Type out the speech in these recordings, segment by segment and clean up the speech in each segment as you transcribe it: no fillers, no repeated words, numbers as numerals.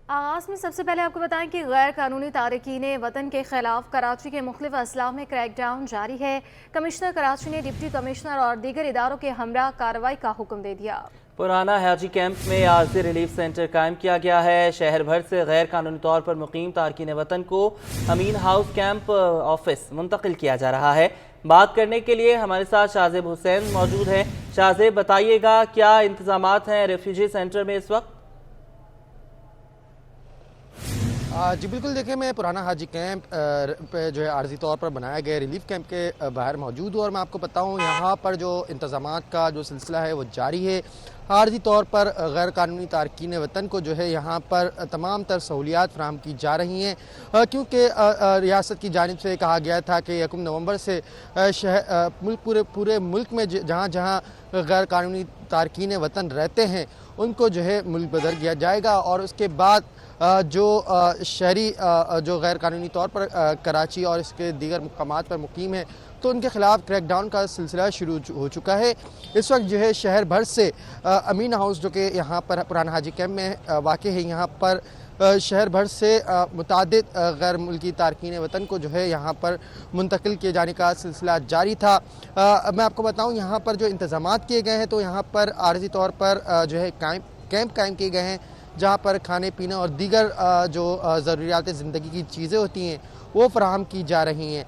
آغاز میں سب سے پہلے آپ کو بتائیں کہ غیر قانونی تارکین وطن کے خلاف کراچی کے مختلف اضلاع میں کریک ڈاؤن جاری ہے۔ کمشنر کراچی نے ڈپٹی کمشنر اور دیگر اداروں کے ہمراہ کارروائی کا حکم دے دیا۔ پرانا حاجی کیمپ میں عارضی ریلیف سینٹر قائم کیا گیا ہے۔ شہر بھر سے غیر قانونی طور پر مقیم تارکین وطن کو امین ہاؤس کیمپ آفس منتقل کیا جا رہا ہے۔ بات کرنے کے لیے ہمارے ساتھ شاہزیب حسین موجود ہیں۔ شاہزیب، بتائیے گا کیا انتظامات ہیں ریفیوجی سینٹر میں اس وقت؟ جی بالکل، دیکھیں میں پرانا حاجی کیمپ پہ جو ہے عارضی طور پر بنایا گیا ریلیف کیمپ کے باہر موجود ہوں، اور میں آپ کو بتاؤں یہاں پر جو انتظامات کا جو سلسلہ ہے وہ جاری ہے۔ عارضی طور پر غیر قانونی تارکین وطن کو جو ہے یہاں پر تمام تر سہولیات فراہم کی جا رہی ہیں، کیونکہ ریاست کی جانب سے کہا گیا تھا کہ 1 نومبر سے پورے ملک میں جہاں جہاں غیر قانونی تارکین وطن رہتے ہیں ان کو جو ہے ملک بدر کیا جائے گا، اور اس کے بعد جو شہری جو غیر قانونی طور پر کراچی اور اس کے دیگر مقامات پر مقیم ہیں تو ان کے خلاف کریک ڈاؤن کا سلسلہ شروع ہو چکا ہے۔ اس وقت جو ہے شہر بھر سے امین ہاؤس جو کہ یہاں پر پرانا حاجی کیمپ میں واقع ہے، یہاں پر شہر بھر سے متعدد غیر ملکی تارکین وطن کو جو ہے یہاں پر منتقل کیے جانے کا سلسلہ جاری تھا۔ میں آپ کو بتاؤں یہاں پر جو انتظامات کیے گئے ہیں تو یہاں پر عارضی طور پر جو ہے کیمپ قائم کیے گئے ہیں، جہاں پر کھانے پینے اور دیگر جو ضروریات زندگی کی چیزیں ہوتی ہیں وہ فراہم کی جا رہی ہیں۔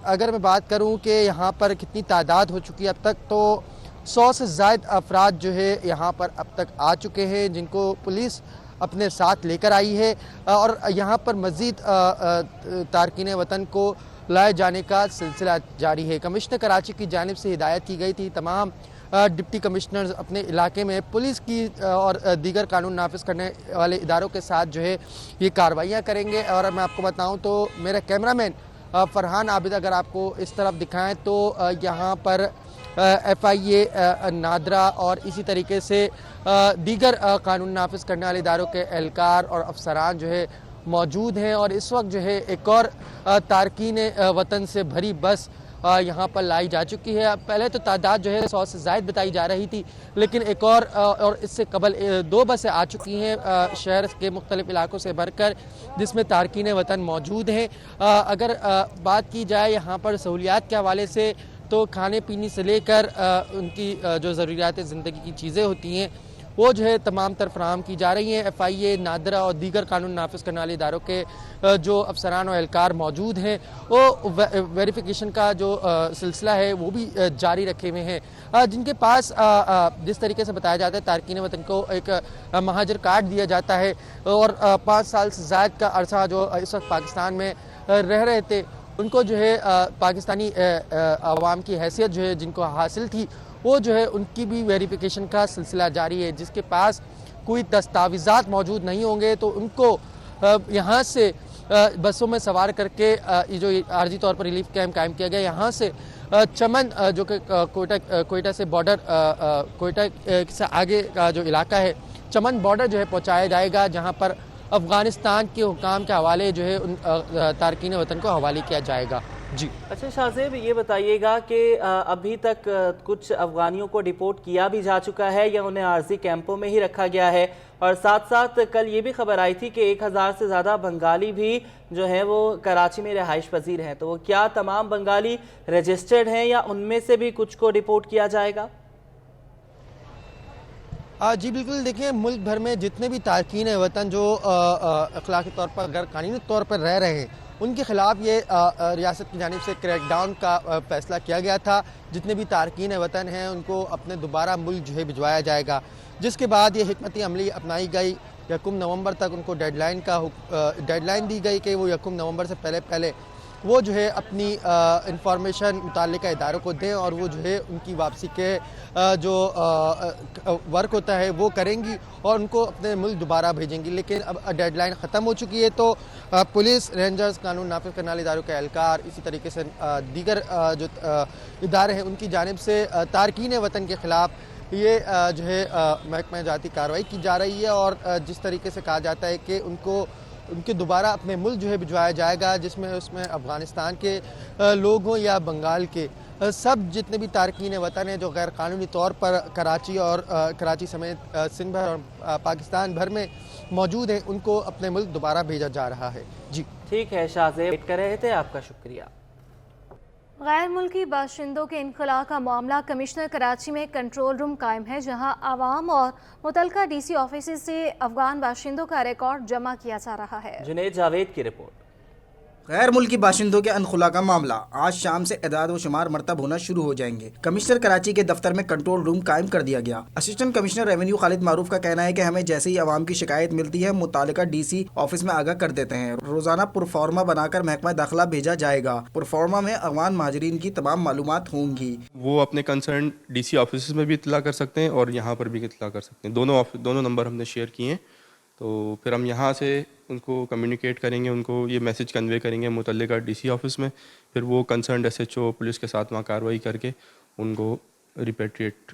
اگر میں بات کروں کہ یہاں پر کتنی تعداد ہو چکی ہے اب تک، تو 100 سے زائد افراد جو ہے یہاں پر اب تک آ چکے ہیں، جن کو پولیس اپنے ساتھ لے کر آئی ہے، اور یہاں پر مزید تارکین وطن کو لائے جانے کا سلسلہ جاری ہے۔ کمشنر کراچی کی جانب سے ہدایت کی گئی تھی تمام ڈپٹی کمشنرز اپنے علاقے میں پولیس کی اور دیگر قانون نافذ کرنے والے اداروں کے ساتھ جو ہے یہ کارروائیاں کریں گے۔ اور میں آپ کو بتاؤں تو میرا کیمرہ مین فرحان عابد اگر آپ کو اس طرف دکھائیں تو یہاں پر FIA نادرا اور اسی طریقے سے دیگر قانون نافذ کرنے والے اداروں کے اہلکار اور افسران جو ہے موجود ہیں، اور اس وقت جو ہے ایک اور تارکین وطن سے بھری بس یہاں پر لائی جا چکی ہے۔ پہلے تو تعداد جو ہے 100 سے زائد بتائی جا رہی تھی، لیکن ایک اور اس سے قبل 2 بسیں آ چکی ہیں شہر کے مختلف علاقوں سے بھر کر، جس میں تارکین وطن موجود ہیں۔ اگر بات کی جائے یہاں پر سہولیات کے حوالے سے تو کھانے پینے سے لے کر ان کی جو ضروریات زندگی کی چیزیں ہوتی ہیں وہ جو ہے تمام تر فراہم کی جا رہی ہیں۔ FIA نادرا اور دیگر قانون نافذ کرنے والے اداروں کے جو افسران و اہلکار موجود ہیں وہ ویریفیکیشن کا جو سلسلہ ہے وہ بھی جاری رکھے ہوئے ہیں، جن کے پاس جس طریقے سے بتایا جاتا ہے تارکین وطن کو ایک مہاجر کارڈ دیا جاتا ہے، اور 5 سال سے زائد کا عرصہ جو اس وقت پاکستان میں رہ رہے تھے ان کو جو ہے پاکستانی عوام کی حیثیت جو ہے جن کو حاصل تھی وہ جو ہے ان کی بھی ویریفیکیشن کا سلسلہ جاری ہے۔ جس کے پاس کوئی دستاویزات موجود نہیں ہوں گے تو ان کو یہاں سے بسوں میں سوار کر کے جو عارضی طور پر ریلیف کیمپ قائم کیا گیا یہاں سے چمن جو کہ کوئٹہ سے بارڈر کوئٹہ سے آگے کا جو علاقہ ہے چمن بارڈر جو ہے پہنچایا جائے گا، جہاں پر افغانستان کے حکام کے حوالے جو ہے ان تارکین وطن کو حوالے کیا جائے گا۔ جی اچھا شاہزیب، یہ بتائیے گا کہ ابھی تک کچھ افغانیوں کو ڈیپورٹ کیا بھی جا چکا ہے یا انہیں عارضی کیمپوں میں ہی رکھا گیا ہے؟ اور ساتھ ساتھ کل یہ بھی خبر آئی تھی کہ 1000 سے زیادہ بنگالی بھی جو ہیں وہ کراچی میں رہائش پذیر ہیں، تو وہ کیا تمام بنگالی رجسٹرڈ ہیں یا ان میں سے بھی کچھ کو ڈیپورٹ کیا جائے گا؟ جی بالکل، دیکھیں ملک بھر میں جتنے بھی تارکین وطن جو اخلاقی طور پر غیر قانونی طور پر رہ رہے ہیں ان کے خلاف یہ ریاست کی جانب سے کریک ڈاؤن کا فیصلہ کیا گیا تھا۔ جتنے بھی تارکین وطن ہیں ان کو اپنے دوبارہ ملک جو ہے بھجوایا جائے گا، جس کے بعد یہ حکمت عملی اپنائی گئی۔ 1 نومبر تک ان کو ڈیڈ لائن دی گئی کہ وہ 1 نومبر سے پہلے وہ جو ہے اپنی انفارمیشن متعلقہ اداروں کو دیں، اور وہ جو ہے ان کی واپسی کے جو ورک ہوتا ہے وہ کریں گی اور ان کو اپنے ملک دوبارہ بھیجیں گی۔ لیکن اب ڈیڈ لائن ختم ہو چکی ہے، تو پولیس، رینجرز، قانون نافذ کرنے والے اداروں کے اہلکار، اسی طریقے سے دیگر جو ادارے ہیں ان کی جانب سے تارکین وطن کے خلاف یہ جو ہے محکمہ جاتی کارروائی کی جا رہی ہے، اور جس طریقے سے کہا جاتا ہے کہ ان کے دوبارہ اپنے ملک جو ہے بھجوایا جائے گا، جس میں اس میں افغانستان کے لوگ ہوں یا بنگال کے، सब जितने भी तारकीन वतन हैं जो गैर कानूनी तौर पर कराची और कराची समेत सिंध भर और पाकिस्तान भर में मौजूद हैं, उनको अपने मुल्क दोबारा भेजा जा रहा है। जी ठीक है शाहजेब, वेट कर रहे थे, आपका शुक्रिया। गैर मुल्की बाशिंदों के इनखला का मामला कमिश्नर कराची में कंट्रोल रूम कायम है, जहां आवाम और मुतलका DC ऑफिस से अफगान बाशिंदों का रिकॉर्ड जमा किया जा रहा है। जुनेद जावेद की रिपोर्ट। गैर मुल्की बाशिंदों के अनखुला का मामला आज शाम से एदाद व शुमार मरतब होना शुरू हो जाएंगे। कमिश्नर कराची के दफ्तर में कंट्रोल रूम कायम कर दिया गया। असिस्टेंट कमिश्नर रेवेन्यू खालिद मारूफ का कहना है कि हमें जैसे ही आवाम की शिकायत मिलती है मुतालिका DC ऑफिस में आगाह कर देते हैं। रोजाना पुरफॉर्मा बनाकर महकमा दाखिला भेजा जाएगा। पुरफॉर्मा में अफगान महाजरीन की तमाम मालूमात होंगी। वो अपने कंसर्न DC ऑफिस में भी इतला कर सकते हैं और यहाँ पर भी इतला कर सकते हैं। दोनों नंबर हमने शेयर किए हैं, तो फिर हम यहाँ से उनको कम्युनिकेट करेंगे, उनको ये मैसेज कन्वे करेंगे मुतल्लिका DC ऑफिस में, फिर वो कंसर्न SHO पुलिस के साथ वहाँ कार्रवाई करके उनको रिपेट्रिएट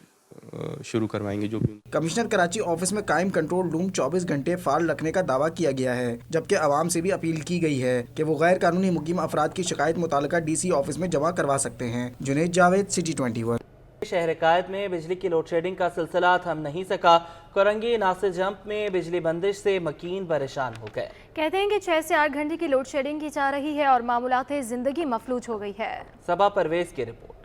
शुरू करवाएंगे। जो भी कमिश्नर कराची ऑफिस में कायम कंट्रोल रूम 24 घंटे फाल रखने का दावा किया गया है, जबकि आवाम से भी अपील की गई है कि वो गैर कानूनी मुकीम अफराद की शिकायत मुतालिका DC ऑफिस में जमा करवा सकते हैं। जुनेद जावेद, सिटी 21। शहर कायद में बिजली की लोड शेडिंग का सिलसिला थम नहीं सका। कोरंगी नासिर जंप में बिजली बंदिश से मकीन परेशान हो गए। कहते हैं कि 6 से 8 घंटे की लोड शेडिंग की जा रही है और मामूलाते जिंदगी मफलूज हो गई है। सबा परवेज की रिपोर्ट।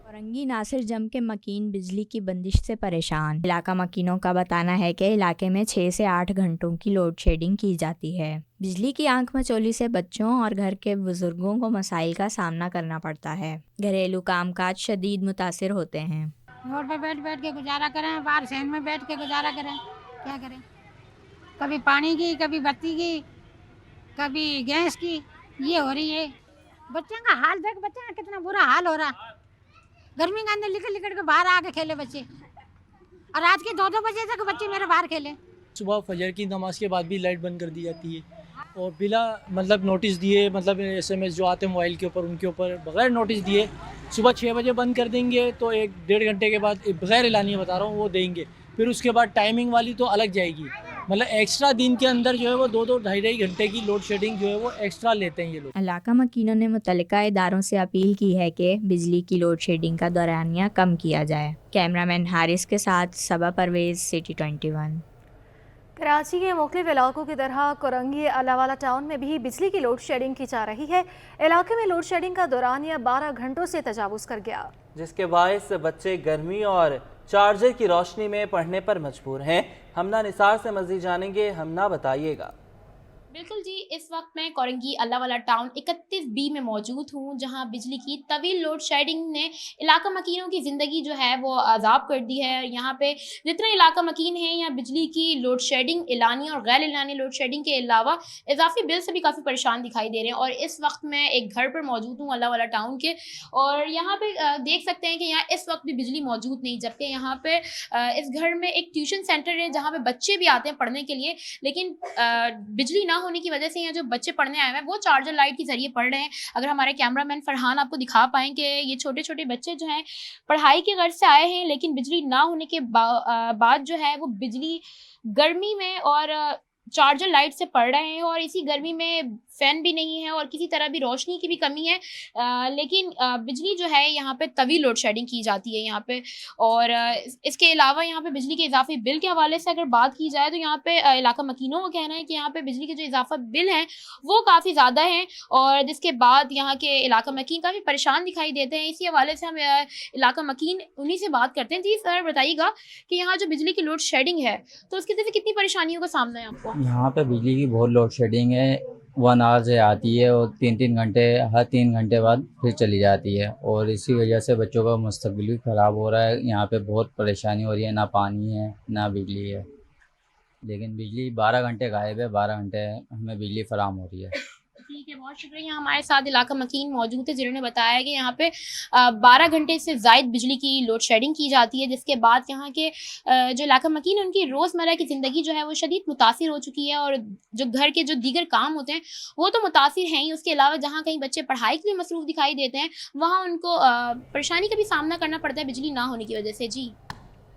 कोरंगी नासिर जम के मकीन बिजली की बंदिश से परेशान। इलाका मकीनों का बताना है कि इलाके में 6 से 8 घंटों की लोड शेडिंग की जाती है। बिजली की आंख मचोली से बच्चों और घर के बुजुर्गों को मसाइल का सामना करना पड़ता है। घरेलू कामकाज शदीद मुतासिर होते हैं। रोड पे बैठ बैठ के गुजारा करें, बाहर शहर में बैठ के गुजारा करें, क्या करें? कभी पानी की, कभी बत्ती की, कभी गैस की, ये हो रही है। बच्चों का हाल देख, बच्चों का कितना बुरा हाल हो रहा। गर्मी के अंदर लिकड़ लिकड़ के बाहर आके खेले बच्चे, और रात के 2-2 बजे तक बच्चे मेरे बाहर खेले। सुबह फजर की नमाज के बाद भी लाइट बंद कर दी जाती है, और बिला मतलब नोटिस दिए, मतलब SMS जो आते हैं मोबाइल के ऊपर, उनके ऊपर बगैर नोटिस दिए सुबह 6 बजे बंद कर देंगे, तो 1-1.5 घंटे के बाद बगैर एलानिए बता रहा हूँ वो देंगे। फिर उसके बाद टाइमिंग वाली तो अलग जाएगी, मतलब एक्स्ट्रा दिन के अंदर जो है वो 2-2, 2.5 घंटे की लोड शेडिंग जो है वो एक्स्ट्रा लेते हैं ये लोग। इलाका मकीनों ने मुतल्लिका इदारों से अपील की है कि बिजली की लोड शेडिंग का दौरानिया कम किया जाए। कैमरामैन हारिस के साथ सबा परवेज, सिटी 21। कराची के मुख्तलिफ इलाकों की तरह कोरंगी अलावाला टाउन में भी बिजली की लोड शेडिंग की जा रही है। इलाके में लोड शेडिंग का दौरानिया 12 घंटों से तजावुज कर गया, जिसके बायस बच्चे गर्मी और चार्जर की रोशनी में पढ़ने पर मजबूर हैं। हमना निसार से मज़ीद जानेंगे। हमना बताइएगा। बिल्कुल जी, इस वक्त मैं कोरंगी अल्लाहवाला टाउन 31B में मौजूद हूँ, जहाँ बिजली की तवील लोड शेडिंग ने इलाका मकीनों की ज़िंदगी जो है वो अजाब कर दी है। यहाँ पे जितने इलाका मकीन हैं, यहाँ बिजली की लोड शेडिंग एलानी और गैर एलानी लोड शेडिंग के अलावा इजाफी बिल से भी काफ़ी परेशान दिखाई दे रहे हैं। और इस वक्त मैं एक घर पर मौजूद हूँ अल्लाहवाला टाउन के, और यहाँ पे देख सकते हैं कि यहाँ इस वक्त भी बिजली मौजूद नहीं, जबकि यहाँ पे इस घर में एक ट्यूशन सेंटर है जहाँ पे बच्चे भी आते हैं पढ़ने के लिए, लेकिन बिजली ना होने की वजह से यहाँ जो बच्चे पढ़ने आए हैं वो चार्जर लाइट के जरिए पढ़ रहे हैं। अगर हमारे कैमरामैन फरहान आपको दिखा पाएं कि ये छोटे छोटे बच्चे जो हैं पढ़ाई के गर्ज से आए हैं, लेकिन बिजली ना होने के बाद जो है वो बिजली गर्मी में और चार्जर लाइट से पढ़ रहे हैं, और इसी गर्मी में फ़ैन भी नहीं है और किसी तरह भी रोशनी की भी कमी है। लेकिन बिजली जो है यहाँ पे तवील लोड शेडिंग की जाती है यहाँ पे। और इसके अलावा यहाँ पे बिजली के इजाफी बिल के हवाले से अगर बात की जाए तो यहाँ पे इलाका मकीनों का कहना है कि यहाँ पे बिजली के जो इजाफा बिल हैं वो काफ़ी ज़्यादा हैं, और जिसके बाद यहाँ के इलाका मकीन काफ़ी परेशान दिखाई देते हैं। इसी हवाले से हम इलाका मकीन उन्हीं से बात करते हैं। जी सर, बताइएगा कि यहाँ जो बिजली की लोड शेडिंग है तो उसकी वजह से कितनी परेशानियों का सामना है आपको? यहाँ पे बिजली की बहुत लोड शेडिंग है। 1 आवर से आती है और 3-3 घंटे, हर 3 घंटे बाद फिर चली जाती है, और इसी वजह से बच्चों का मुस्तकबिल भी ख़राब हो रहा है। यहाँ पे बहुत परेशानी हो रही है, ना पानी है ना बिजली है, लेकिन बिजली 12 घंटे गायब है, 12 घंटे हमें बिजली फराहम हो रही है। ठीक है, बहुत शुक्रिया। हमारे साथ इलाका मकीन मौजूद थे जिन्होंने बताया कि यहाँ पे 12 घंटे से ज़ायद बिजली की लोड शेडिंग की जाती है, जिसके बाद यहाँ के जो इलाका मकीन उनकी रोज़मर्रा की ज़िंदगी जो है वो शदीद मुतासिर हो चुकी है, और जो घर के जो दीगर काम होते हैं वो तो मुतासिर हैं ही, उसके अलावा जहाँ कहीं बच्चे पढ़ाई के लिए मसरूफ़ दिखाई देते हैं वहाँ उनको परेशानी का भी सामना करना पड़ता है बिजली ना होने की वजह से। जी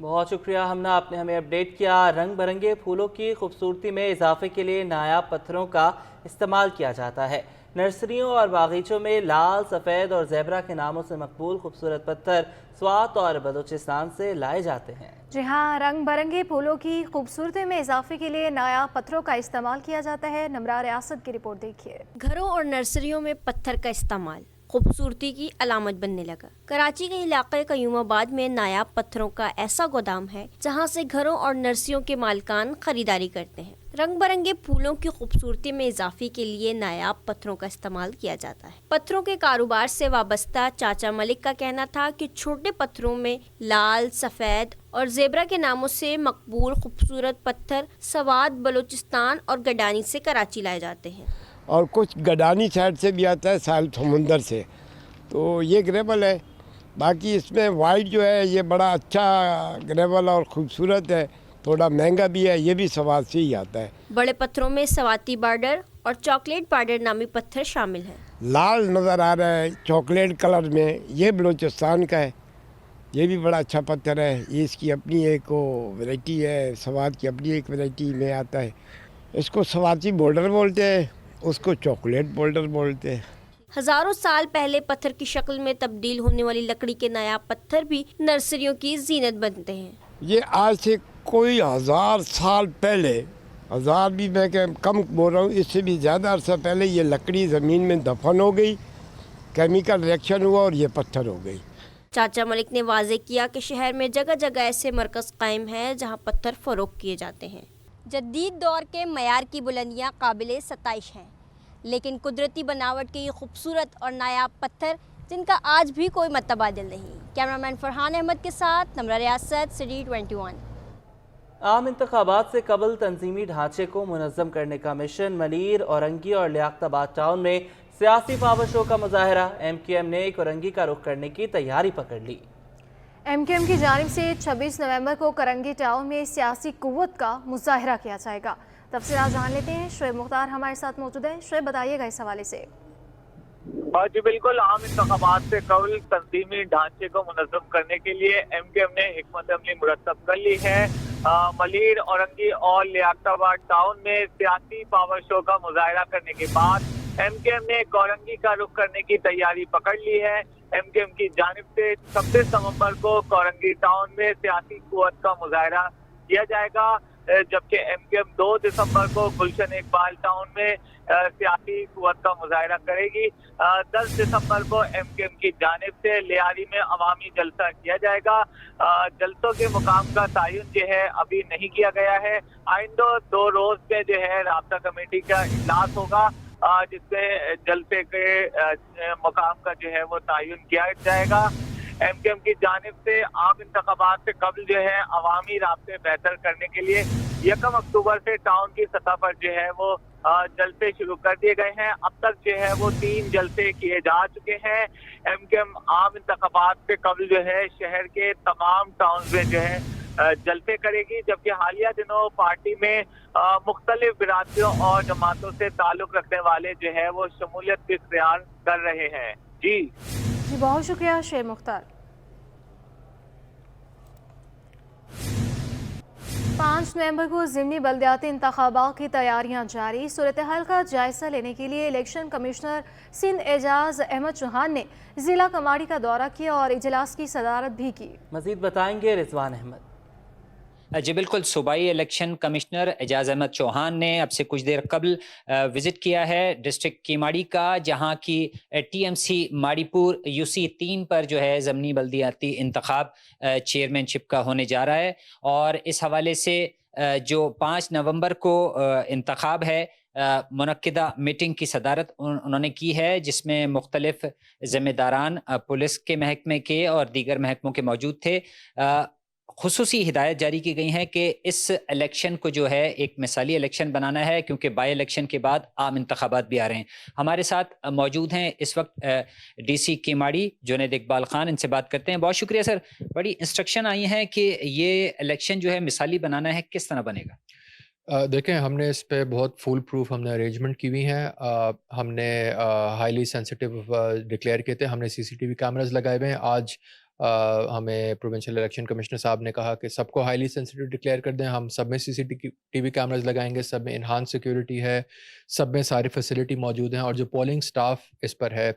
बहुत शुक्रिया हमना, आपने हमें अपडेट किया। रंग बिरंगे फूलों की खूबसूरती में इजाफे के लिए नायाब पत्थरों का इस्तेमाल किया जाता है। नर्सरियों और बागीचों में लाल, सफ़ेद और ज़ेबरा के नामों से मकबूल खूबसूरत पत्थर स्वात और बलूचिस्तान से लाए जाते हैं। जी हाँ, रंग बिरंगे फूलों की खूबसूरती में इजाफे के लिए नायाब पत्थरों का इस्तेमाल किया जाता है। नमरा रियासत की रिपोर्ट देखिए। घरों और नर्सरियों में पत्थर का इस्तेमाल खूबसूरती की अलामत बनने लगा। कराची के इलाके कयूमाबाद में नायाब पत्थरों का ऐसा गोदाम है जहां से घरों और नर्सरियों के मालिकान खरीदारी करते हैं। रंग बिरंगे फूलों की खूबसूरती में इजाफे के लिए नायाब पत्थरों का इस्तेमाल किया जाता है। पत्थरों के कारोबार से वाबस्ता चाचा मलिक का कहना था कि छोटे पत्थरों में लाल, सफ़ेद और ज़ेबरा के नामों से मकबूल खूबसूरत पत्थर सवात, बलूचिस्तान और गडानी से कराची लाए जाते हैं और कुछ गडानी साइड से भी आता है, साल समुंदर से। तो ये ग्रेवल है। बाकी इसमें वाइट जो है ये बड़ा अच्छा ग्रेवल और ख़ूबसूरत है, थोड़ा महंगा भी है, ये भी सवात से ही आता है। बड़े पत्थरों में सवाती बार्डर और चॉकलेट बार्डर नामी पत्थर शामिल हैं। लाल नज़र आ रहा है चॉकलेट कलर में, ये बलूचिस्तान का है, ये भी बड़ा अच्छा पत्थर है। ये इसकी अपनी एक वैरायटी है, सवात की अपनी एक वैरायटी में आता है। इसको सवाती बॉर्डर बोलते हैं, उसको चॉकलेट बोल्डर बोलते हैं। हजारों साल पहले पत्थर की शक्ल में तब्दील होने वाली लकड़ी के नायाब पत्थर भी नर्सरियों की जीनत बनते हैं। ये आज से कोई 1000 साल पहले, 1000 भी मैं कम बोल रहा हूँ, इससे भी ज़्यादा अरसा पहले ये लकड़ी ज़मीन में दफन हो गई, केमिकल रिएक्शन हुआ और ये पत्थर हो गई। चाचा मलिक ने वाजे किया कि शहर में जगह जगह ऐसे मरकज़ कायम हैं जहाँ पत्थर फ़रोख्त किए जाते हैं। जदीद दौर के मयार की बुलंदियाँ काबिल सताइश हैं, लेकिन कुदरती बनावट के ये खूबसूरत और नायाब पत्थर जिनका आज भी कोई मतबादिल नहीं। कैमरामैन फरहान अहमद के साथ नमरा रियासत, सिटी 21। आम इंतखाबात से कबल तंजीमी ढांचे को मुनज़्ज़म करने का मिशन। मलीर, औरंगी और लियाकताबाद टाउन में सियासी पावर शो का मुजाहरा। MQM ने कोरंगी का रुख करने की तैयारी पकड़ ली। MQM की जानिब से 26 नवंबर को करंगी टाउन में सियासी कुव्वत का मुजाहरा किया जाएगा। तफसीलात जान लेते हैं। शुएब मुख्तार हमारे साथ मौजूद है। शुएब, बताइएगा इस हवाले से। जी बिल्कुल, आम इंतखाबात से कबल तंजीमी ढांचे को मुनज़्ज़म करने के लिए MQM ने हिकमत अमली मुरतब कर ली है। मलीर, औरंगी और लियाकताबाद टाउन में सियासी पावर शो का मुजाहरा करने के बाद MQM ने कोरंगी का रुख करने की तैयारी पकड़ ली है। MQM की जानिब से 26 नवंबर को कोरंगी टाउन में सियासी कुव्वत का मुजाहरा किया जाएगा, जबकि MQM 2 दिसंबर को गुलशन इकबाल टाउन में सियासी कुव्वत का मुजाहरा करेगी। 10 दिसंबर को MQM की जानिब से लियारी में अवामी जलसा किया जाएगा। जलसों के मुकाम का तयन जो है अभी नहीं किया गया है। आइंदा 2 रोज में जो है राब्ता कमेटी का इजलास होगा, जिसमें जलसे के मुकाम का जो है वो तयन किया जाएगा। MQM की जानिब से आम इंतखाबात से कबल जो है अवामी राब्ते बेहतर करने के लिए 1 अक्टूबर से टाउन की सतह पर जो है वो जलसे शुरू कर दिए गए हैं। अब तक जो है वो 3 जलसे किए जा चुके हैं। MQM आम इंतखाबात से कबल जो है शहर के तमाम टाउन में जो है जलसे करेगी, जबकि हालिया दिनों पार्टी में मुख्तलिफ बिरादरियों और जमातों से ताल्लुक रखने वाले जो है वो शमूलियत की इख्तियार कर रहे हैं। जी बहुत शुक्रिया शुएब मुख्तार। 5 नवंबर को ज़िमनी बल्दियाती इंतखाबात की तैयारियां जारी। सूरत हाल का जायजा लेने के लिए इलेक्शन कमिश्नर सिंध एजाज अहमद चौहान ने जिला कमाड़ी का दौरा किया और इजलास की सदारत भी की। मजीद बताएंगे रिजवान अहमद। जी बिल्कुल, सूबाई इलेक्शन कमिश्नर एजाज अहमद चौहान ने अब से कुछ देर कबल विज़िट किया है डिस्ट्रिक्ट कीमाड़ी का, जहां की TMC माड़ीपुर UC 3 पर जो है ज़मीनी बल्दियाती इंतखाब चेयरमैनशिप का होने जा रहा है। और इस हवाले से जो 5 नवंबर को इंतखाब है, मुनक्किदा मीटिंग की सदारत उन्होंने की है, जिसमें मुख्तलिफ ज़िम्मेदारान पुलिस के महकमे के और दीगर महकमों के मौजूद थे। खुसूसी हिदायत जारी की गई हैं कि इस इलेक्शन को जो है एक मिसाली इलेक्शन बनाना है, क्योंकि बाई इलेक्शन के बाद आम इंतखाबात भी आ रहे हैं। हमारे साथ मौजूद हैं इस वक्त DC कीमाड़ी जुनैद इकबाल खान, इनसे बात करते हैं। बहुत शुक्रिया सर। बड़ी इंस्ट्रक्शन आई हैं कि ये इलेक्शन जो है मिसाली बनाना है, किस तरह बनेगा? देखें, हमने इस पे बहुत फुल प्रूफ हमने अरेंजमेंट की हुई हैं। हमने हाईली सेंसिटिव डिक्लेयर किए थे, हमने CCTV कैमरास लगाए हुए हैं। आज हमें प्रोविंशियल इलेक्शन कमिश्नर साहब ने कहा कि सबको हाईली सेंसिटिव डिक्लेयर कर दें, हम सब में CCTV कैमराज लगाएंगे, सब में इन्हांस सिक्योरिटी है, सब में सारी फैसिलिटी मौजूद हैं। और जो पोलिंग स्टाफ इस पर है,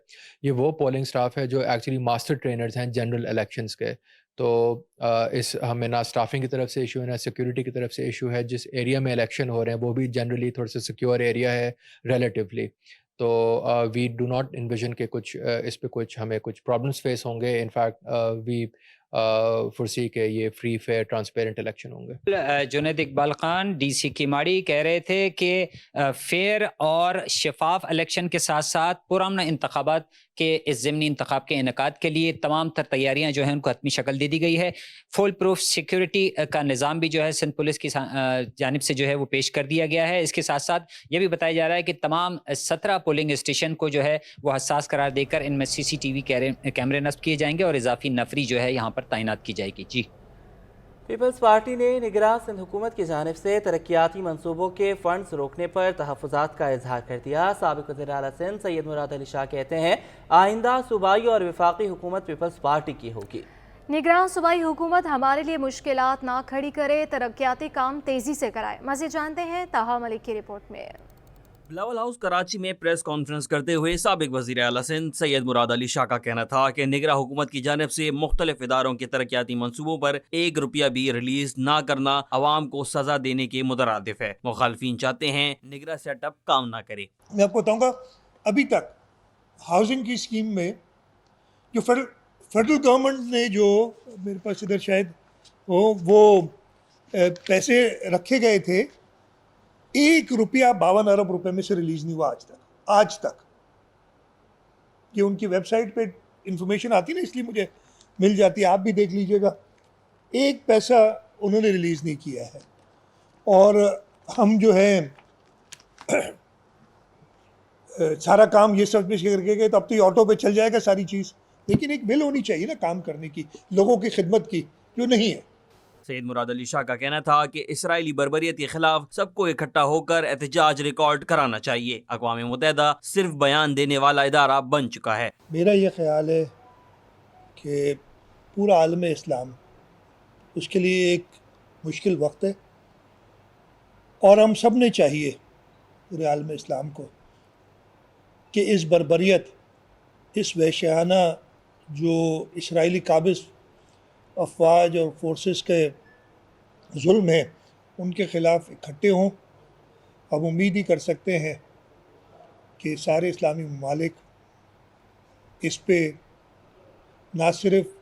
ये वो पोलिंग स्टाफ है जो एक्चुअली मास्टर ट्रेनर्स हैं जनरल इलेक्शंस के। तो इस हमें ना स्टाफिंग की तरफ से इशू है, ना सिक्योरिटी की तरफ से इशू है। जिस एरिया में इलेक्शन हो रहे हैं वो भी जनरली थोड़ा सा सिक्योर एरिया है रिलेटिवली। तो वी डू नॉट इन्विजन के कुछ इस पे कुछ हमें कुछ प्रॉब्लम्स फेस होंगे। इनफैक्ट वी फोर्सी के ये फ्री फेयर ट्रांसपेरेंट इलेक्शन होंगे। जुनैद इकबाल खान DC कीमाड़ी कह रहे थे कि फेयर और शफाफ इलेक्शन के साथ साथ पुरअमन इंतखाबात के इस ज़िमनी इंतखाब के इनेकाद के लिए तमाम तर तैयारियां जो हैं उनको हतमी शक्ल दे दी गई है। फुल प्रूफ सिक्योरिटी का निज़ाम भी जो है सिंध पुलिस की जानिब से जो है वो पेश कर दिया गया है। इसके साथ साथ ये भी बताया जा रहा है कि तमाम 17 पोलिंग स्टेशन को जो है वो हसास करार देकर इनमें CCTV कैमरे नस्ब किए जाएंगे और इजाफी नफरी जो है यहाँ पर तैनात की जाएगी। जी, पीपल्स पार्टी ने निगरान सिंध हुकूमत की जानिब से तरक्याती मनसूबों के फंड्स रोकने पर तहफ़्फ़ुज़ात का इजहार कर दिया। साबिक़ वज़ीर आला सिंध सैयद मुराद अली शाह कहते हैं आइंदा सूबाई और वफाकी हुकूमत पीपल्स पार्टी की होगी। निगरान सूबाई हुकूमत हमारे लिए मुश्किलात ना खड़ी करे, तरक्याती काम तेजी से कराए। मज़ीद जानते हैं ताहा मलिक की रिपोर्ट में। बिलावल हाउस कराची में प्रेस कॉन्फ्रेंस करते हुए साबिक वज़ीर आला सिंध सैयद मुराद अली शाह का कहना था कि निगरा हुकूमत की जानिब से मुख्तलिफ इदारों के तरक्याती मनसूबों पर 1 रुपया भी रिलीज ना करना अवाम को सजा देने के मुतरादिफ है। मुखालफीन चाहते हैं निगरा सेटअप काम ना करे। मैं आपको बताऊंगा, अभी तक हाउसिंग की स्कीम में जो फेडरल गवर्नमेंट ने जो मेरे पास इधर शायद वो पैसे रखे गए थे, 1 रुपया 52 अरब रुपए में से रिलीज़ नहीं हुआ आज तक। ये उनकी वेबसाइट पे इंफॉर्मेशन आती है ना, इसलिए मुझे मिल जाती है, आप भी देख लीजिएगा। 1 पैसा उन्होंने रिलीज़ नहीं किया है। और हम जो है सारा काम ये सब करके गए, तो अब तो ये ऑटो पे चल जाएगा सारी चीज़, लेकिन एक बिल होनी चाहिए ना काम करने की, लोगों की खिदमत की, जो नहीं है। सैयद मुराद अली शाह का कहना था कि इसराइली बर्बरियत के खिलाफ सबको इकट्ठा होकर एहतजाज रिकॉर्ड कराना चाहिए। अक़वाम मुत्तहिदा सिर्फ बयान देने वाला इदारा बन चुका है। मेरा ये ख्याल है कि पूरा आलम इस्लाम उसके लिए एक मुश्किल वक्त है, और हम सब ने चाहिए पूरे आलम इस्लाम को कि इस बर्बरियत, इस वहशियाना जो इसराइली काबिज़ अफवाज और फोर्सेस के जुल्म है, उनके ख़िलाफ़ इकट्ठे हों। अब उम्मीद ही कर सकते हैं कि सारे इस्लामी ममालिक इस पे ना सिर्फ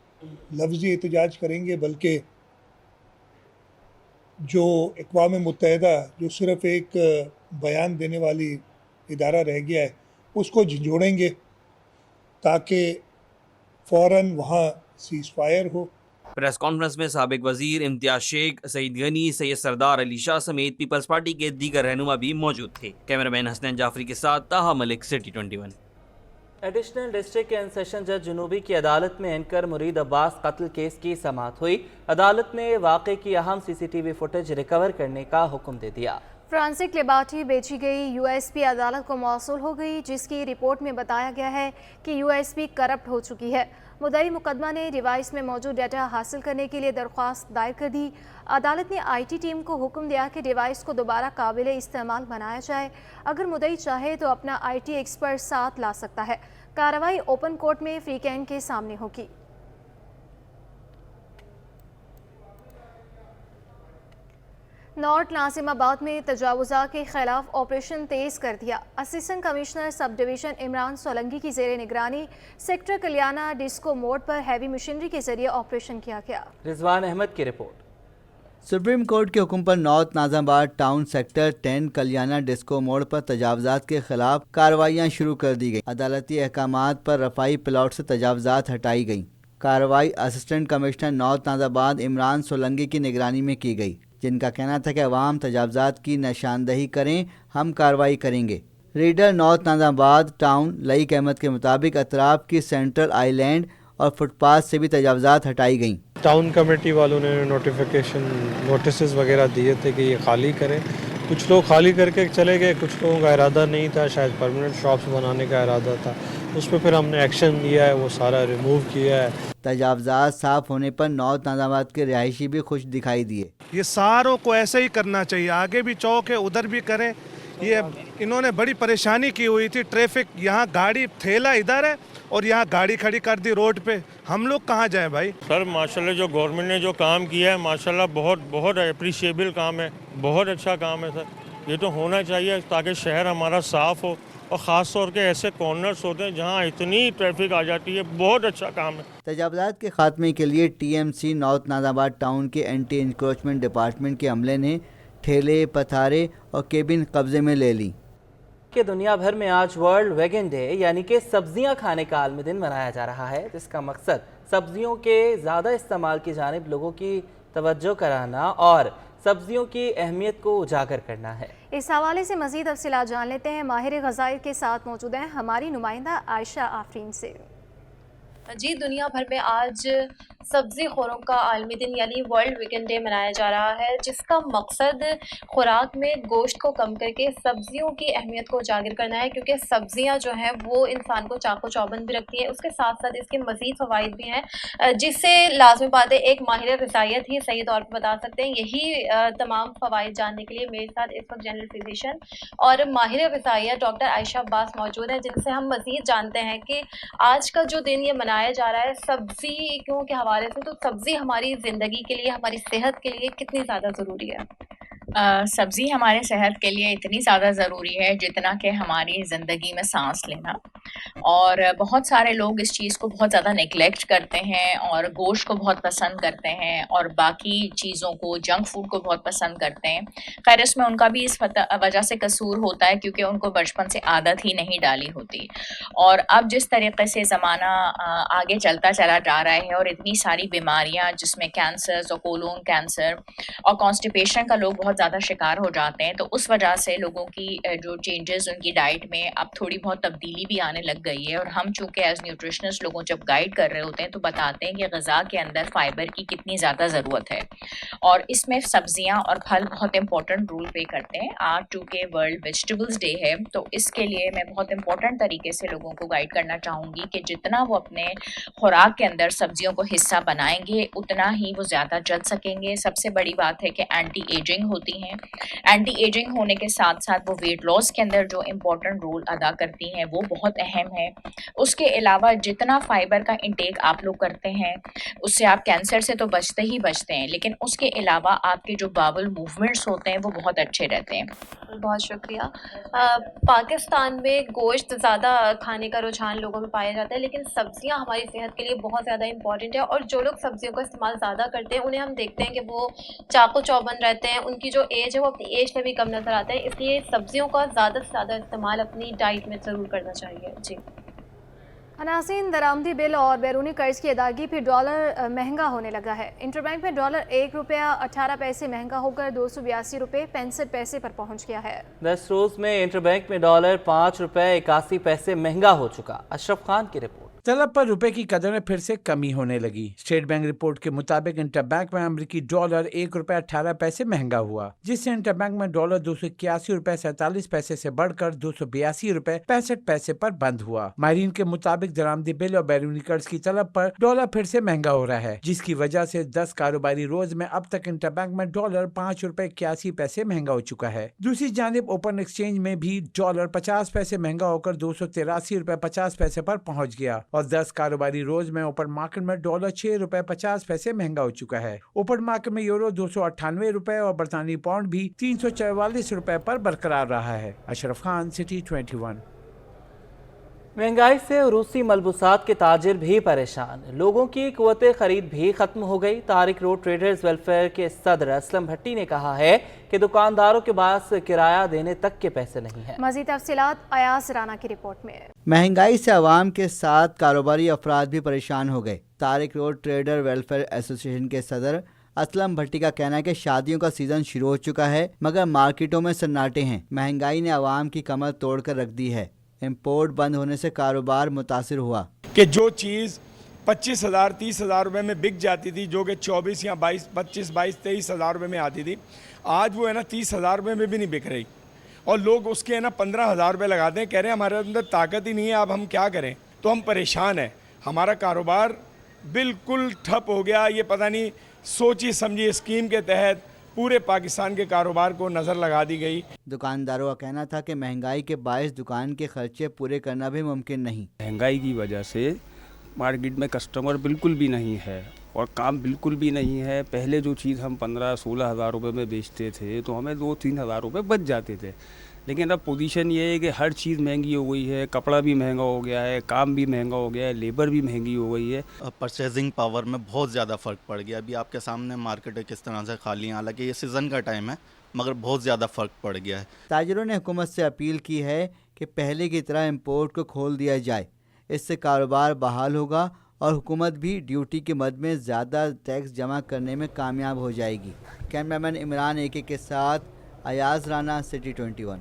लफ्ज़ी एहतजाज करेंगे, बल्कि जो अक़वाम मुत्तहिदा जो सिर्फ़ एक बयान देने वाली इदारा रह गया है, उसको झंझोड़ेंगे ताकि फ़ौरन वहाँ सीज़ फायर हो। प्रेस कॉन्फ्रेंस में साबिक वजीर इम्तियाज शेख, सईद गनी, सैयद सरदार अली शाह समेत पीपल्स पार्टी के दीगर रहनुमा भी मौजूद थे। कैमरामैन हसनैन जाफरी के साथ ताहा Malik, city 21। Additional district and session जज जुनूबी की अदालत में एंकर मुरीद अब्बास कत्ल केस की समाअत हुई। अदालत ने वाक़े की अहम CCTV फुटेज रिकवर करने का हुक्म दे दिया। फ्रांसिक लिबर्टी बेची गई USB अदालत को मौसूल हो गई, जिसकी रिपोर्ट में बताया गया है कि USB करप्ट हो चुकी है। मुद्दई मुकदमा ने डिवाइस में मौजूद डाटा हासिल करने के लिए दरख्वास्त दायर कर दी। अदालत ने IT टीम को हुक्म दिया कि डिवाइस को दोबारा काबिल इस्तेमाल बनाया जाए। अगर मुद्दई चाहे तो अपना IT एक्सपर्ट साथ ला सकता है। कार्रवाई ओपन कोर्ट में वीकेंड के सामने होगी। नॉर्थ नाजिमाबाद में तजावुज़ा के खिलाफ ऑपरेशन तेज कर दिया। Assistant commissioner sub division Imran Solangi की ज़ेरे निगरानी सेक्टर कल्याणा डिस्को मोड़ पर हैवी मशीनरी के जरिए ऑपरेशन किया गया। रिजवान अहमद की रिपोर्ट। सुप्रीम कोर्ट के हुक्म पर नॉर्थ नाजिमाबाद टाउन सेक्टर 10 कल्याणा डिस्को मोड़ पर तजावुज़ात के खिलाफ कार्रवाइयाँ शुरू कर दी गई। अदालती अहकामात पर रफ़ाई प्लाट से तजावुज़ात हटाई गई। कार्रवाई assistant commissioner north Nazimabad Imran Solangi की निगरानी में की गई, जिनका कहना था कि अवाम तजावुज़ात की निशानदही करें, हम कार्रवाई करेंगे। Reader north Nazimabad town Laiq Ahmed के मुताबिक अतराफ की सेंट्रल आइलैंड और फुटपाथ से भी तजावुज़ात हटाई गईं। टाउन कमेटी वालों ने नोटिस वगैरह दिए थे कि ये खाली करें। कुछ लोग खाली करके चले गए, कुछ लोगों का इरादा नहीं था, शायद परमानेंट शॉप्स बनाने का इरादा था। उस पर फिर हमने एक्शन लिया है, वो सारा रिमूव किया है। तजावज़ात साफ होने पर 9 नाज़ाबाद के रिहायशी भी खुश दिखाई दिए। ये सारों को ऐसे ही करना चाहिए, आगे भी चौक है उधर भी करें। ये इन्होंने बड़ी परेशानी की हुई थी, ट्रैफिक, यहाँ गाड़ी ठेला इधर है और यहाँ गाड़ी खड़ी कर दी रोड पे, हम लोग कहाँ जाएं भाई। सर माशाल्लाह जो गवर्नमेंट ने जो काम किया है माशाल्लाह बहुत बहुत अप्रिशिएबल काम है, बहुत अच्छा काम है सर। ये तो होना चाहिए ताकि शहर हमारा साफ़ हो, और ख़ास तौर के ऐसे कॉर्नर्स होते हैं जहाँ इतनी ट्रैफिक आ जाती है। बहुत अच्छा काम है। तजावज़ात के खात्मे के लिए TMC नॉर्थ नाज़ाबाद टाउन के एंटी इंक्रोचमेंट डिपार्टमेंट के अमले ने ठेले, पथारे और केबिन कब्जे में ले ली। कि दुनिया भर में आज वर्ल्ड वेगन डे यानी कि सब्जियां खाने का आलमी दिन मनाया जा रहा है, जिसका मकसद सब्जियों के ज़्यादा इस्तेमाल की जानिब लोगों की तवज्जो कराना और सब्जियों की अहमियत को उजागर करना है। इस हवाले से मज़ीद तफसीलात जान लेते हैं, माहिर ग़ज़ाइर के साथ मौजूद हैं हमारी नुमाइंदा आयशा आफरीन से। जी, दुनिया भर में आज सब्ज़ी खोरों का आलमी दिन यानी वर्ल्ड वीगन डे मनाया जा रहा है, जिसका मकसद खुराक में गोश्त को कम करके सब्ज़ियों की अहमियत को उजागर करना है, क्योंकि सब्ज़ियां जो हैं वो इंसान को चाको चौबंद भी रखती हैं, उसके साथ साथ इसके मज़ीद फ़वाइद भी हैं, जिससे लाजमी बात है एक माहिर ग़िज़ाइयत ही सही तौर पर बता सकते हैं। यही तमाम फ़वाइद जानने के लिए मेरे साथ इस वक्त जनरल फिजिशियन और माहिर ग़िज़ाइयत डॉक्टर आयशा अब्बास मौजूद हैं, जिनसे हम मज़ीद जानते हैं कि आज का जो दिन ये मनाया जा रहा है सब्ज़ियों के हवाले से, तो सब्ज़ी हमारी ज़िंदगी के लिए, हमारी सेहत के लिए कितनी ज़्यादा ज़रूरी है? सब्ज़ी हमारे सेहत के लिए इतनी ज़्यादा ज़रूरी है जितना कि हमारी ज़िंदगी में सांस लेना, और बहुत सारे लोग इस चीज़ को बहुत ज़्यादा नेगलेक्ट करते हैं और गोश्त को बहुत पसंद करते हैं और बाकी चीज़ों को, जंक फूड को बहुत पसंद करते हैं। खैर इसमें उनका भी इस वजह से कसूर होता है क्योंकि उनको बचपन से आदत ही नहीं डाली होती। और अब जिस तरीके से ज़माना आगे चलता चला जा रहा है और इतनी सारी बीमारियाँ जिसमें कैंसर्स और कोलोन कैंसर और कॉन्स्टिपेशन का लोग बहुत ज़्यादा शिकार हो जाते हैं, तो उस वजह से लोगों की जो चेंजेस उनकी डाइट में अब थोड़ी बहुत तब्दीली भी आने लग गई है। और हम चूँकि एज न्यूट्रिशनिस्ट लोगों जब गाइड कर रहे होते हैं तो बताते हैं कि ग़िज़ा के अंदर फ़ाइबर की कितनी ज़्यादा ज़रूरत है, और इसमें सब्ज़ियाँ और फल बहुत इंपॉर्टेंट रोल प्ले करते हैं। आज चूँकि वर्ल्ड वेजिटेबल्स डे है तो इसके लिए मैं बहुत इंपॉर्टेंट तरीके से लोगों को गाइड करना चाहूँगी कि जितना वो अपने खुराक के अंदर सब्जियों को हिस्सा बनाएंगे उतना ही वो ज़्यादा जल सकेंगे। सबसे बड़ी बात है कि एंटी एजिंग होती हैं, एंटी एजिंग होने के साथ साथ वो वेट लॉस के अंदर जो इम्पोर्टेंट रोल अदा करती हैं वो बहुत अहम है। उसके अलावा जितना फाइबर का इंटेक आप लोग करते हैं उससे आप कैंसर से तो बचते ही बचते हैं, लेकिन उसके अलावा आपके जो बाउल मूवमेंट्स होते हैं वो बहुत अच्छे रहते हैं। बहुत शुक्रिया। पाकिस्तान में गोश्त ज़्यादा खाने का रुझान लोगों में पाया जाता है, लेकिन सब्जियां हमारी सेहत के लिए बहुत ज़्यादा इंपॉर्टेंट है, और जो लोग सब्जियों का इस्तेमाल ज़्यादा करते हैं उन्हें हम देखते हैं कि वो चाको चौबंद रहते हैं, उनकी जो एज है वो अपनी एज से भी कम नज़र आता है। इसलिए सब्जियों का ज़्यादा से ज़्यादा इस्तेमाल अपनी डाइट में ज़रूर करना चाहिए। जी अनासीन दरामदी बिल और बैरूनी कर्ज की अदायगी फिर डॉलर महंगा होने लगा है। इंटरबैंक में डॉलर 1 रुपया 18 पैसे महंगा होकर 282 रुपये 65 पैसे पर पहुंच गया है। 10 रोज में इंटरबैंक में डॉलर 5 रुपये 81 पैसे महंगा हो चुका। अशरफ खान की रिपोर्ट। तलब पर रुपए की कदर में फिर से कमी होने लगी। स्टेट बैंक रिपोर्ट के मुताबिक इंटरबैंक में अमेरिकी डॉलर 1 रुपया 18 पैसे महंगा हुआ, जिससे इंटरबैंक में डॉलर 281 रुपए 47 पैसे से बढ़कर 282 रुपए 65 पैसे पर बंद हुआ। माहिरीन के मुताबिक दरामदी बिल और बैरूनी कर्ज की तलब पर डॉलर फिर से महंगा हो रहा है, जिसकी वजह से 10 कारोबारी रोज में अब तक इंटरबैंक में डॉलर 5 रुपए 81 पैसे महंगा हो चुका है। दूसरी जानिब ओपन एक्सचेंज में भी डॉलर 50 पैसे महंगा होकर 283 रुपए 50 पैसे पर पहुंच गया, और 10 कारोबारी रोज में ओपन मार्केट में डॉलर 6 रुपए 50 पैसे महंगा हो चुका है। ओपन मार्केट में यूरो 298 रुपए और बरतानी पाउंड भी 344 रुपए पर बरकरार रहा है। अशरफ खान, सिटी 21। महंगाई से रूसी मलबूसात के ताजिर भी परेशान, लोगों की कुव्वत खरीद भी खत्म हो गई। तारिक रोड ट्रेडर्स वेलफेयर के सदर असलम भट्टी ने कहा है कि दुकानदारों के पास किराया देने तक के पैसे नहीं है। मज़ीद तफसीलात अयास राना की रिपोर्ट में। महंगाई से आवाम के साथ कारोबारी अफराद भी परेशान हो गए। Tariq road trader welfare association के सदर असलम भट्टी का कहना है कि शादियों का सीजन शुरू हो चुका है, मगर मार्केटों में सन्नाटे हैं। महंगाई ने आवाम की कमर तोड़ कर रख दी है। इंपोर्ट बंद होने से कारोबार मुतासिर हुआ कि जो चीज़ 25,000 30,000 रुपये में बिक जाती थी, जो कि 24 या 22 25 22 23,000 रुपये में आती थी, आज वो है ना 30,000 रुपये में भी नहीं बिक रही। اور لوگ اس کے نا 15,000 روپے لگاتے ہیں, کہہ رہے ہیں ہمارے اندر طاقت ہی نہیں ہے, اب ہم کیا کریں. تو ہم پریشان ہیں, ہمارا کاروبار بالکل ٹھپ ہو گیا. یہ پتہ نہیں سوچی سمجھی اسکیم کے تحت پورے پاکستان کے کاروبار کو نظر لگا دی گئی. دکانداروں کا کہنا تھا کہ مہنگائی کے باعث دکان کے خرچے پورے کرنا بھی ممکن نہیں. مہنگائی کی وجہ سے مارکیٹ میں کسٹمر بالکل بھی نہیں ہے اور کام بالکل بھی نہیں ہے. پہلے جو چیز ہم 15-16 ہزار روپے میں بیچتے تھے تو ہمیں 2-3 ہزار روپے بچ جاتے تھے, لیکن اب پوزیشن یہ ہے کہ ہر چیز مہنگی ہو گئی ہے. کپڑا بھی مہنگا ہو گیا ہے, کام بھی مہنگا ہو گیا ہے, لیبر بھی مہنگی ہو گئی ہے. پرچیزنگ پاور میں بہت زیادہ فرق پڑ گیا. ابھی آپ کے سامنے مارکیٹ کس طرح سے خالی ہے, حالانکہ یہ سیزن کا ٹائم ہے مگر بہت زیادہ فرق پڑ گیا ہے. تاجروں نے حکومت سے اپیل کی ہے کہ پہلے کی طرح امپورٹ کو کھول دیا جائے. اس سے کاروبار بحال ہوگا اور حکومت بھی ڈیوٹی کے مد میں زیادہ ٹیکس جمع کرنے میں کامیاب ہو جائے گی. کیمرہ مین عمران AK کے ساتھ ایاز رانا, سٹی 21.